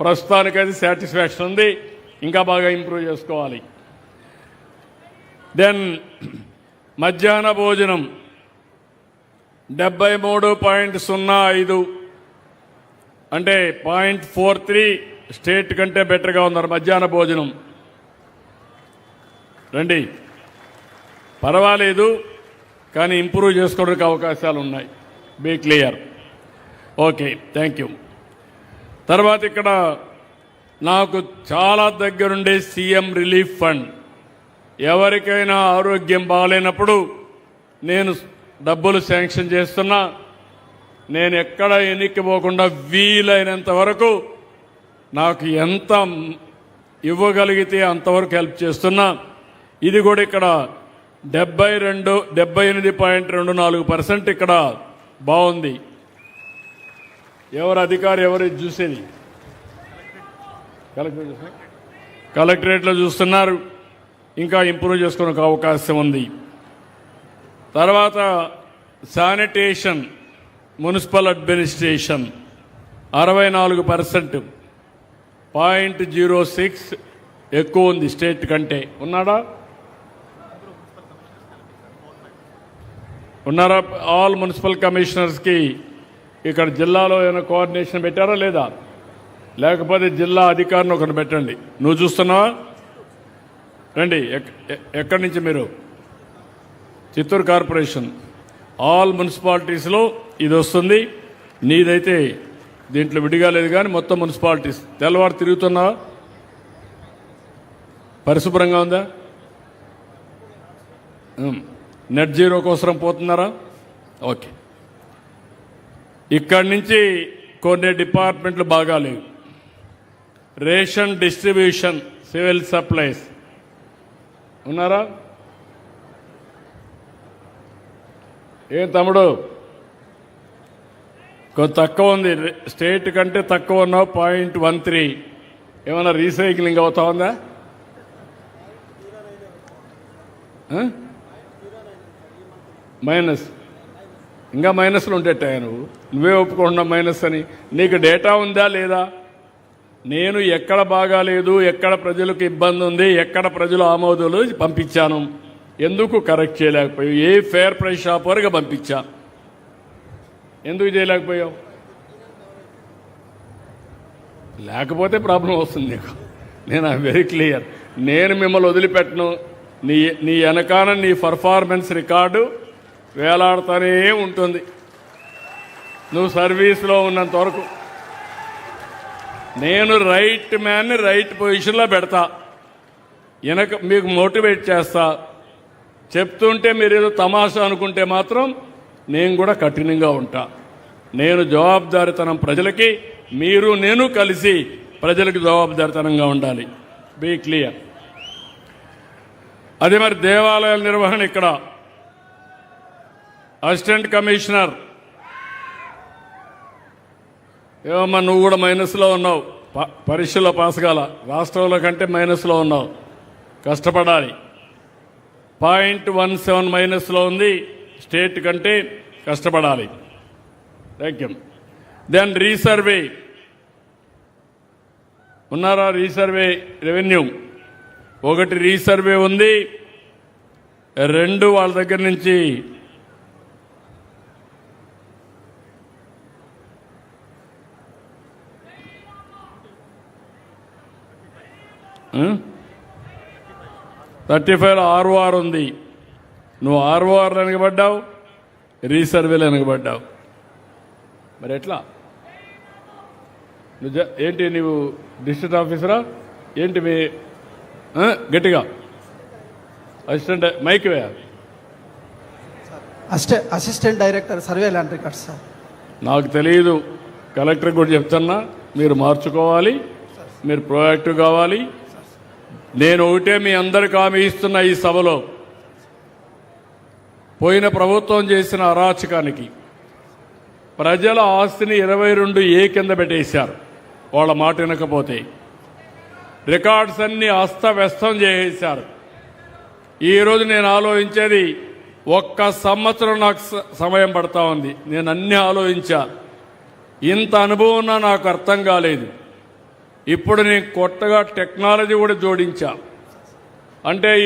ప్రస్తుతానికైతే సాటిస్ఫాక్షన్ ఉంది, ఇంకా బాగా ఇంప్రూవ్ చేసుకోవాలి. దెన్ మధ్యాహ్న భోజనం 73.05 అంటే 0.43 స్టేట్ కంటే బెటర్గా ఉన్నారు మధ్యాహ్న భోజనం. రండి, పర్వాలేదు కానీ ఇంప్రూవ్ చేసుకోవడానికి అవకాశాలు ఉన్నాయి. Be clear. Okay, thank you. తర్వాత ఇక్కడ నాకు చాలా దగ్గరుండే సీఎం రిలీఫ్ ఫండ్, ఎవరికైనా ఆరోగ్యం బాగాలేనప్పుడు నేను డబ్బులు శాంక్షన్ చేస్తున్నా. నేను ఎక్కడ ఎన్నికపోకుండా వీలైనంత వరకు నాకు ఎంత ఇవ్వగలిగితే అంతవరకు హెల్ప్ చేస్తున్నా. ఇది కూడా ఇక్కడ 78.24% ఇక్కడ బాగుంది. ఎవరు అధికారి ఎవరు చూసేది? కలెక్టరేట్లో చూస్తున్నారు, ఇంకా ఇంప్రూవ్ చేసుకునే అవకాశం ఉంది. తర్వాత శానిటేషన్, మున్సిపల్ అడ్మినిస్ట్రేషన్ 64%, 0.06 ఎక్కువ ఉంది స్టేట్ కంటే. ఉన్నారా? ఆల్ మున్సిపల్ కమిషనర్స్కి ఇక్కడ జిల్లాలో ఏమైనా కోఆర్డినేషన్ పెట్టారా లేదా? లేకపోతే జిల్లా అధికారిని ఒకరిని పెట్టండి. నువ్వు చూస్తున్నావా? రండి. ఎక్కడి నుంచి మీరు? చిత్తూరు కార్పొరేషన్. ఆల్ మున్సిపాలిటీస్లో ఇది వస్తుంది. నీదైతే దీంట్లో విడిగా లేదు కానీ మొత్తం మున్సిపాలిటీస్. తెల్లవారు తిరుగుతున్నావా? పరిశుభ్రంగా ఉందా? నెట్ జీరో కోసం పోతున్నారా? ఓకే. ఇక్కడి నుంచి కొన్ని డిపార్ట్మెంట్లు బాగాలేవు. రేషన్ డిస్ట్రిబ్యూషన్, సివిల్ సప్లైస్ ఉన్నారా? ఏం తమ్ముడు, కొంత తక్కువ ఉంది, స్టేట్ కంటే తక్కువ ఉన్నావు. 0.13. ఏమన్నా రీసైక్లింగ్ అవుతా ఉందా? మైనస్. ఇంకా మైనస్లు ఉండేటాయా? నువ్వే ఒప్పుకుంటున్నా మైనస్ అని. నీకు డేటా ఉందా లేదా? నేను ఎక్కడ బాగాలేదు, ఎక్కడ ప్రజలకు ఇబ్బంది ఉంది, ఎక్కడ ప్రజలు ఆమోదాలు పంపించాను, ఎందుకు కరెక్ట్ చేయలేకపోయావు? ఏ ఫేర్ ప్రైస్ షాప్ వరకు పంపించా, ఎందుకు చేయలేకపోయావు? లేకపోతే ప్రాబ్లం వస్తుంది నీకు. నేను వెరీ క్లియర్. నేను మిమ్మల్ని వదిలిపెట్టను. నీ వెనకాల నీ పర్ఫార్మెన్స్ రికార్డు వేలాడుతూనే ఉంటుంది నువ్వు సర్వీస్లో ఉన్నంత వరకు. నేను రైట్ మ్యాన్ని రైట్ పొజిషన్లో పెడతా, మీకు మోటివేట్ చేస్తా. చెప్తుంటే మీరు ఏదో తమాషా అనుకుంటే మాత్రం నేను కూడా కఠినంగా ఉంటా. నేను జవాబుదారితనం ప్రజలకి, మీరు నేను కలిసి ప్రజలకు జవాబుదారితనంగా ఉండాలి. Be clear. అదే మరి దేవాలయాల నిర్వహణ ఇక్కడ అసిస్టెంట్ కమిషనర్. ఏమమ్మా నువ్వు కూడా మైనస్లో ఉన్నావు, పరీక్షలో పాస్ కాల, రాష్ట్రంలో కంటే మైనస్లో ఉన్నావు, కష్టపడాలి. 0.17 మైనస్లో ఉంది, స్టేట్ కంటే కష్టపడాలి. Thank you. దెన్ రీసర్వే ఉన్నారా? రీసర్వే రెవెన్యూ 1 రీసర్వే ఉంది, 2 వాళ్ళ దగ్గర నుంచి $35 ROR ఉంది. నువ్వు RORలో వెనకబడ్డావు, రీసర్వేలో వెనకబడ్డావు. మరి ఎట్లా? ఏంటి నువ్వు డిస్ట్రిక్ట్ ఆఫీసరా ఏంటి? మీ గట్టిగా అసిస్టెంట్ మైక్ వే. Assistant director survey land records sir. నాకు తెలియదు, కలెక్టర్ కూడా చెప్తున్నా, మీరు మార్చుకోవాలి, మీరు ప్రోయాక్టివ్ కావాలి. నేను ఒకటే మీ అందరికి హామీ ఇస్తున్న ఈ సభలో, పోయిన ప్రభుత్వం చేసిన అరాచకానికి ప్రజల ఆస్తిని 22A కింద పెట్టేశారు. వాళ్ళ మాట వినకపోతే రికార్డ్స్ అన్ని అస్తవ్యస్తం చేసేశారు. ఈరోజు నేను ఆలోచించేది, 1 సంవత్సరం నాకు సమయం పడతా ఉంది. నేను అన్ని ఆలోచించా. ఇంత అనుభవం నాకు అర్థం కాలేదు. ఇప్పుడు నేను కొత్తగా టెక్నాలజీ కూడా జోడించా. అంటే ఈ